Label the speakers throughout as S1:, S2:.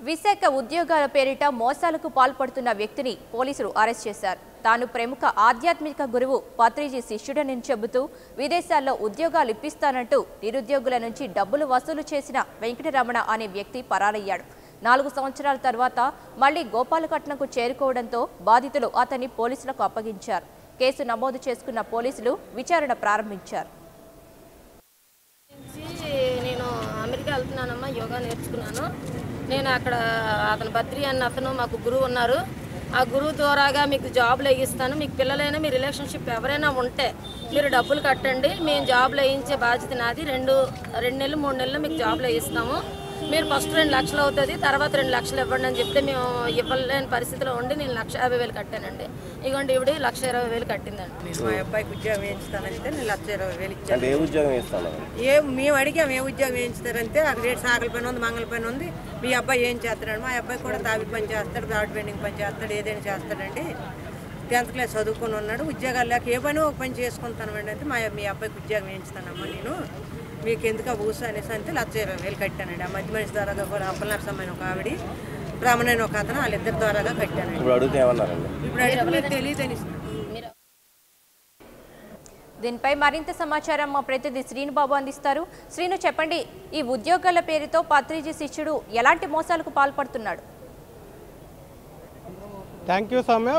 S1: విశాఖ ఉద్యోగాల పేరిట మోసాలకు పాల్పడుతున్న వ్యక్తిని పోలీసులు అరెస్ట్ చేశారు. తాను ప్రముఖ ఆధ్యాత్మిక గురువు పత్రిజీ శిష్యుడని చెబుతూ విదేశాల్లో ఉద్యోగాలు ఇప్పిస్తానంటూ నిరుద్యోగుల నుంచి డబ్బులు వసూలు చేసిన వెంకటరమణ అనే వ్యక్తి పరారయ్యాడు. 4 సంవత్సరాల తర్వాత మళ్లీ గోపాలపట్నంకు చేరుకోవడంతో బాధితులు అతన్ని పోలీసులకు అప్పగించారు. కేసు నమోదు చేసుకున్న పోలీసులు విచారణ ప్రారంభించారు.
S2: నేను అమెరికా వెళ్తున్నానమ్మా, యోగా నేర్చుకున్నాను. నేను అక్కడ అతను బద్రి అన్న అతను మాకు గురువు ఉన్నారు. ఆ గురువు ద్వారాగా మీకు జాబ్లు వేయిస్తాను. మీకు పిల్లలైనా మీ రిలేషన్షిప్ ఎవరైనా ఉంటే మీరు డబ్బులు కట్టండి, మేము జాబ్లు వేయించే బాధ్యత నాది. 2 నెలలు 3 నెలలు మీకు జాబ్లు వేయిస్తాము. మీరు ఫస్ట్ 2 లక్షలు అవుతుంది, తర్వాత 2 లక్షలు ఇవ్వండి అని చెప్తే మేము ఇవ్వలేని పరిస్థితిలో ఉండి నేను 1,50,000 కట్టానండి. ఇగోండి ఇవిడి 1,20,000 కట్టిందండి.
S3: మా అబ్బాయికి ఉద్యోగం వేయించుతానంటే నేను 1,20,000 ఇచ్చాను.
S4: ఏ ఉద్యోగం వేస్తాను?
S3: మేము అడిగాము ఏ ఉద్యోగం వేయించుతారంటే అక్కడ రేటు సాగల పని ఉంది, మంగళ పని ఉంది, మీ అబ్బాయి ఏం చేస్తాడు? మా అబ్బాయి కూడా తావి పని చేస్తాడు, తాడు బెండింగ్ పని చేస్తాడు, ఏదైనా చేస్తాడండి. 10th క్లాస్ చదువుకొని ఉన్నాడు. ఉద్యోగాలు లేక ఏ పని ఒక పని చేసుకుంటానండి అంటే మీ అబ్బాయికి ఉద్యోగం వేయించుతానమ్మా నేను, మీకు ఎందుకు ఊసు అనేసి అంటే 1,20,000 కట్టానండి. ఆ మధ్య మనిషి ద్వారాగా కూడా అప్పలనరసమ్మైన ఒక ఆవిడ, బ్రాహ్మణైన ఒక అతను, వాళ్ళిద్దరి ద్వారాగా కట్టానండి.
S4: ఇప్పుడు అడిగితే ఏమన్నారండి?
S3: ఇప్పుడు అడిగితే తెలియదని.
S1: దీనిపై మరింత సమాచారం మా ప్రతినిధి శ్రీనుబాబు అందిస్తారు. శ్రీను, చెప్పండి, ఈ ఉద్యోగాల పేరుతో పత్రిజీ శిష్యుడు ఎలాంటి మోసాలకు పాల్పడుతున్నాడు?
S5: Thank you Soumya.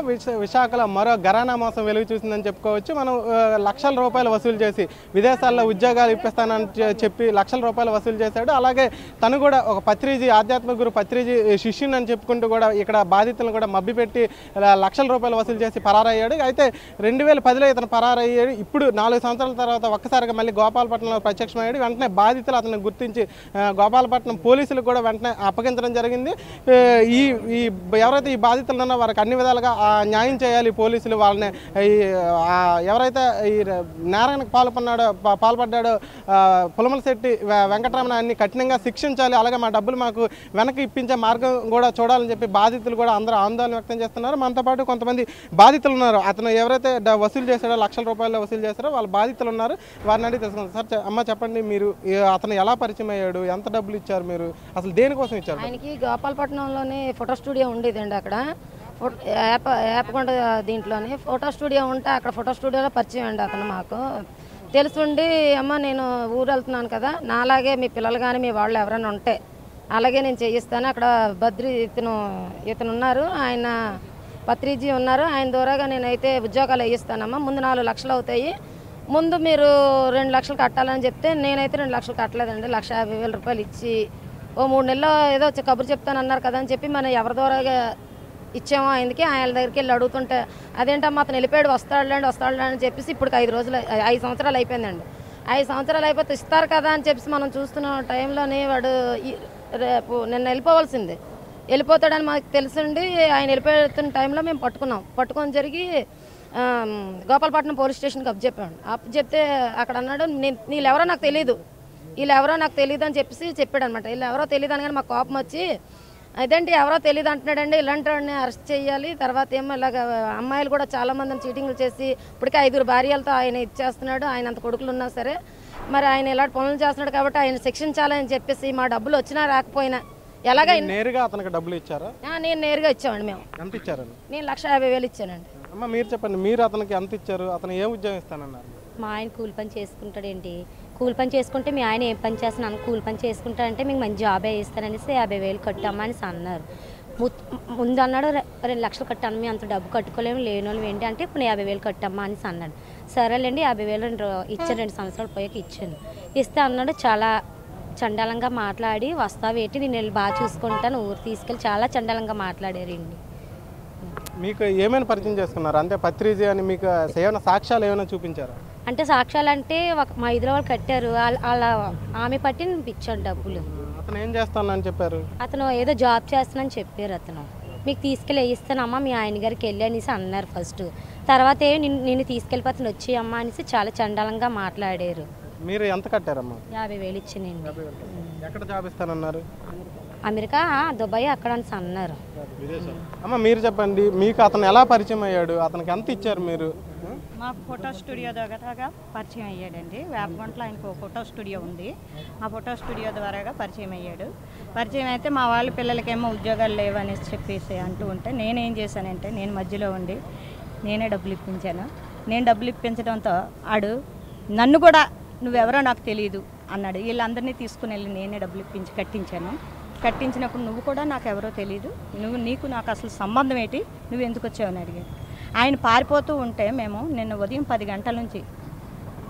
S5: విశాఖలో మరో ఘరానా మోసం వెలుగు చూసిందని చెప్పుకోవచ్చు. మనం లక్షల రూపాయలు వసూలు చేసి విదేశాల్లో ఉద్యోగాలు ఇప్పిస్తానని చెప్పి లక్షల రూపాయలు వసూలు చేశాడు. అలాగే తను కూడా ఒక పత్రిజీ ఆధ్యాత్మిక గురు పత్రిజీ శిష్యుని అని చెప్పుకుంటూ కూడా ఇక్కడ బాధితులను కూడా మభ్యపెట్టి లక్షల రూపాయలు వసూలు చేసి పరారయ్యాడు. అయితే 2010లో ఇతను పరారయ్యాడు. ఇప్పుడు 4 సంవత్సరాల తర్వాత ఒక్కసారిగా మళ్ళీ గోపాలపట్నంలో ప్రత్యక్షమయ్యాడు. వెంటనే బాధితులు అతను గుర్తించి గోపాలపట్నం పోలీసులు కూడా వెంటనే అప్పగించడం జరిగింది. ఈ ఎవరైతే ఈ బాధితులు ఉన్నారో వారికి అన్ని విధాలుగా న్యాయం చేయాలి పోలీసులు. వాళ్ళని ఎవరైతే ఈ నేరానికి పాల్పడ్డాడో పులమలశెట్టి వెంకటరమణ అన్ని కఠినంగా శిక్షించాలి. అలాగే మా డబ్బులు మాకు వెనక్కి ఇప్పించే మార్గం కూడా చూడాలని చెప్పి బాధితులు కూడా అందరూ ఆందోళన వ్యక్తం చేస్తున్నారు. మనతో పాటు కొంతమంది బాధితులు ఉన్నారు. అతను ఎవరైతే వసూలు చేశాడో లక్షల రూపాయలు వసూలు చేశారో వాళ్ళ బాధితులు ఉన్నారు. వారిని అడిగి తెలుసుకుంటారు. సార్, అమ్మ చెప్పండి, మీరు అతను ఎలా పరిచయం అయ్యాడు? ఎంత డబ్బులు ఇచ్చారు? మీరు అసలు దేనికోసం ఇచ్చారు?
S2: ఆయనకి గోపాలపట్నంలోనే ఫోటో స్టూడియో ఉండేదండి. అక్కడ యాపకొండ దీంట్లోనే ఫోటో స్టూడియో ఉంటే అక్కడ ఫోటో స్టూడియోలో పరిచయం అండి. అతను మాకు తెలుసుండి, అమ్మ నేను ఊరు వెళ్తున్నాను కదా, నాలాగే మీ పిల్లలు కానీ మీ వాళ్ళు ఎవరైనా ఉంటే అలాగే నేను చేయిస్తాను. అక్కడ బద్రి ఇతను ఉన్నారు, ఆయన పత్రిజీ ఉన్నారు, ఆయన ద్వారాగా నేనైతే ఉద్యోగాలు వేయిస్తానమ్మా. ముందు 4 లక్షలు అవుతాయి, ముందు మీరు 2 లక్షలు కట్టాలని చెప్తే నేనైతే 2 లక్షలు కట్టలేదండి. 1,50,000 రూపాయలు ఇచ్చి ఓ 3 నెలల్లో ఏదో కబురు చెప్తానన్నారు కదా అని చెప్పి మనం ఎవరి ద్వారాగా ఇచ్చామో ఆయనకి, ఆయన దగ్గరికి వెళ్ళి అడుగుతుంటే అదేంటమ్మా అతను వెళ్ళిపోయాడు, వస్తాడులే అని చెప్పేసి ఇప్పుడు 5 సంవత్సరాలు అయిపోయిందండి. 5 సంవత్సరాలు అయిపోతే ఇస్తారు కదా అని చెప్పేసి మనం చూస్తున్న టైంలోనే వాడు రేపు నిన్న వెళ్ళిపోవాల్సిందే, వెళ్ళిపోతాడని మాకు తెలుసుండి ఆయన వెళ్ళిపోతున్న టైంలో మేము పట్టుకొని జరిగి గోపాలపట్నం పోలీస్ స్టేషన్కి అప్పచెప్తే అక్కడ అన్నాడు, వీళ్ళెవరో నాకు తెలియదు అని చెప్పేసి చెప్పాడు అనమాట. వీళ్ళెవరో తెలియదు అని కానీ మాకు కోపం వచ్చి, అదేంటి ఎవరో తెలియదు అంటున్నాడండి, ఇలాంటి వాడిని అరెస్ట్ చేయాలి, తర్వాత ఏమో ఇలాగ అమ్మాయిలు కూడా చాలామందిని చీటింగ్లు చేసి ఇప్పటికే 5 భార్యలతో ఆయన ఇచ్చేస్తున్నాడు. ఆయన అంత కొడుకులు ఉన్నా సరే మరి ఆయన ఇలాంటి పనులు చేస్తున్నాడు కాబట్టి ఆయన శిక్షించాలని చెప్పేసి మా డబ్బులు వచ్చినా రాకపోయినా ఎలాగ
S5: నేరుగా అతనికి డబ్బులు ఇచ్చారా?
S2: నేను నేరుగా ఇచ్చామండి. మేము
S5: ఎంత ఇచ్చారండి?
S2: నేను 1,50,000 ఇచ్చానండి.
S5: అమ్మ మీరు చెప్పండి, మీరు అతనికి ఎంత ఇచ్చారు? అతను ఏం ఉద్యోగం ఇస్తానన్నారు?
S6: మా ఆయన కూలి పని చేసుకుంటాడేంటి, కూలి పని చేసుకుంటే మీ ఆయన ఏం పని చేస్తున్నాను, కూలి పని చేసుకుంటాడంటే మీకు మంచి జాబే ఇస్తాననేసి 50,000 కట్టామా అని అన్నారు. ముందు అన్నాడు 2 లక్షలు కట్టాను, మేము అంత డబ్బు కట్టుకోలేము, లేని వాళ్ళు ఏంటి అంటే ఇప్పుడు 50,000 కట్టమ్మా అని అన్నాడు. సరేలేండి 50,000 ఇచ్చాను, 2 సంవత్సరాలు పోయాక ఇచ్చాను. ఇస్తే అన్నాడు చాలా చండాలంగా మాట్లాడి, వస్తావేంటి నేను వెళ్ళి బాగా చూసుకుంటాను, ఊరు తీసుకెళ్ళి చాలా చండాలంగా మాట్లాడారండి.
S5: మీకు ఏమైనా పరిచయం చేసుకున్నారు? అంటే పత్రిజీ అని మీకు ఏమైనా సాక్ష్యాలు ఏమైనా చూపించారా?
S6: అంటే సాక్ష్యాలు అంటే మా ఇద్దరు వాళ్ళు కట్టారు, వాళ్ళ ఆమె పట్టి ఇచ్చాడు డబ్బులు.
S5: అతను ఏం చేస్తానని చెప్పారు?
S6: అతను ఏదో జాబ్ చేస్తానని చెప్పారు. అతను మీకు తీసుకెళ్ళి వేయిస్తానమ్మా మీ ఆయన గారికి వెళ్ళి అనేసి అన్నారు ఫస్ట్. తర్వాత నిన్ను తీసుకెళ్ళిపోతాను వచ్చి అమ్మ అనేసి చాలా చండాలంగా మాట్లాడారు.
S5: మీరు ఎంత కట్టారమ్మా?
S6: 50,000 ఇచ్చానండి.
S5: ఎక్కడ జాబ్ ఇస్తానన్నారు?
S6: అమెరికా, దుబాయ్ అక్కడ అని అన్నారు.
S5: అమ్మ మీరు చెప్పండి, మీకు అతను ఎలా పరిచయం అయ్యాడు? అతనికి ఎంత ఇచ్చారు మీరు?
S4: మాకు ఫోటో స్టూడియో ద్వారాగా పరిచయం అయ్యాడండి. వేపగుంటలో ఆయనకు ఫోటో స్టూడియో ఉంది. ఆ ఫోటో స్టూడియో ద్వారాగా పరిచయం అయ్యాడు. పరిచయం అయితే మా వాళ్ళ పిల్లలకేమో ఉద్యోగాలు లేవనేసి చెప్పేసి అంటూ ఉంటే నేనేం చేశానంటే నేను మధ్యలో ఉండి నేనే డబ్బులు ఇప్పించాను. నేను డబ్బులు ఇప్పించడంతో ఆడు నన్ను కూడా నువ్వెవరో నాకు తెలియదు అన్నాడు. వీళ్ళందరినీ తీసుకుని వెళ్ళి నేనే డబ్బులు ఇప్పించి కట్టించాను. కట్టించినప్పుడు నువ్వు కూడా నాకు ఎవరో తెలియదు, నీకు నాకు అసలు సంబంధం ఏంటి, నువ్వు ఎందుకు వచ్చావని అడిగాడు. ఆయన పారిపోతూ ఉంటే మేము నిన్న ఉదయం 10 గంటల నుంచి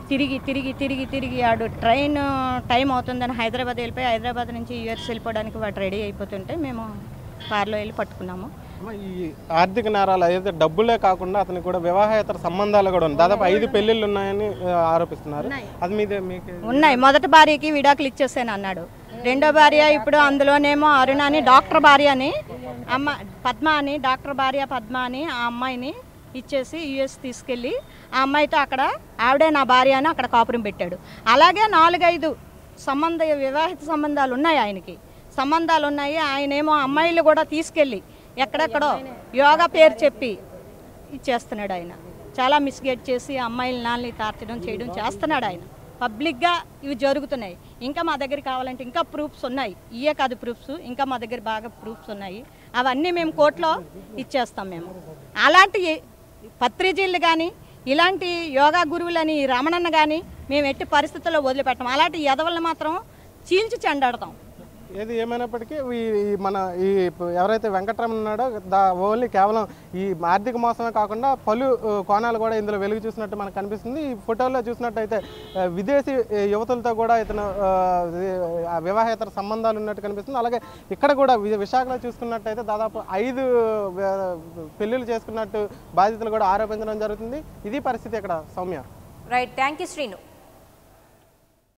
S4: తిరిగి ఆడు ట్రైన్ టైం అవుతుందని హైదరాబాద్ వెళ్ళిపోయి హైదరాబాద్ నుంచి యూఎస్ వెళ్ళిపోవడానికి వాడు రెడీ అయిపోతుంటే మేము కారులో వెళ్ళి పట్టుకున్నాము.
S5: ఈ ఆర్థిక నేరాలు అయితే డబ్బులే కాకుండా అతనికి కూడా వివాహేతర సంబంధాలు కూడా ఉన్నాయి. దాదాపు 5 పెళ్లిళ్ళు ఉన్నాయని ఆరోపిస్తున్నారు. అది మీకు
S4: ఉన్నాయి. మొదటి భార్యకి విడాకులు ఇచ్చేసాను అన్నాడు. రెండో భార్య ఇప్పుడు అందులోనేమో అరుణ అని డాక్టర్ భార్య అని పద్మ అని డాక్టర్ భార్య పద్మ అని ఆ అమ్మాయిని ఇచ్చేసి యుఎస్ తీసుకెళ్ళి ఆ అమ్మాయితో అక్కడ ఆవిడే నా భార్య అని అక్కడ కాపురం పెట్టాడు. అలాగే 4-5 వివాహిత సంబంధాలు ఉన్నాయి. ఆయనకి సంబంధాలు ఉన్నాయి. ఆయనేమో అమ్మాయిలు కూడా తీసుకెళ్ళి ఎక్కడెక్కడో యోగా పేరు చెప్పి ఇచ్చేస్తున్నాడు. ఆయన చాలా మిస్గైడ్ చేసి అమ్మాయిల నాల్ని తార్చడం చేయడం చేస్తున్నాడు. ఆయన పబ్లిక్గా ఇవి జరుగుతున్నాయి. ఇంకా మా దగ్గర కావాలంటే ఇంకా ప్రూఫ్స్ ఉన్నాయి. ఇవే కాదు ప్రూఫ్స్, ఇంకా మా దగ్గర బాగా ప్రూఫ్స్ ఉన్నాయి. అవన్నీ మేము కోర్టులో ఇచ్చేస్తాం. మేము అలాంటి పత్రిజీలు కానీ ఇలాంటి యోగా గురువులని రమణన్న కానీ మేము ఎట్టి పరిస్థితుల్లో వదిలిపెట్టాం. అలాంటి ఎదవలను మాత్రం చీల్చి చెండాడతాం.
S5: ఏది ఏమైనప్పటికీ మన ఎవరైతే వెంకటరమణ ఉన్నాడో ఓన్లీ కేవలం ఈ ఆర్థిక మోసమే కాకుండా పలు కోణాలు కూడా ఇందులో వెలుగు చూసినట్టు మనకు కనిపిస్తుంది. ఈ ఫోటోల్లో చూసినట్టయితే విదేశీ యువతులతో కూడా ఇతను వివాహేతర సంబంధాలు ఉన్నట్టు కనిపిస్తుంది. అలాగే ఇక్కడ కూడా విశాఖలో చూసుకున్నట్టయితే దాదాపు 5 పెళ్లిళ్ళు చేసుకున్నట్టు బాధితులు కూడా ఆరోపించడం జరుగుతుంది. ఇది పరిస్థితి ఇక్కడ. Soumya.
S1: Right, thank you Srinu.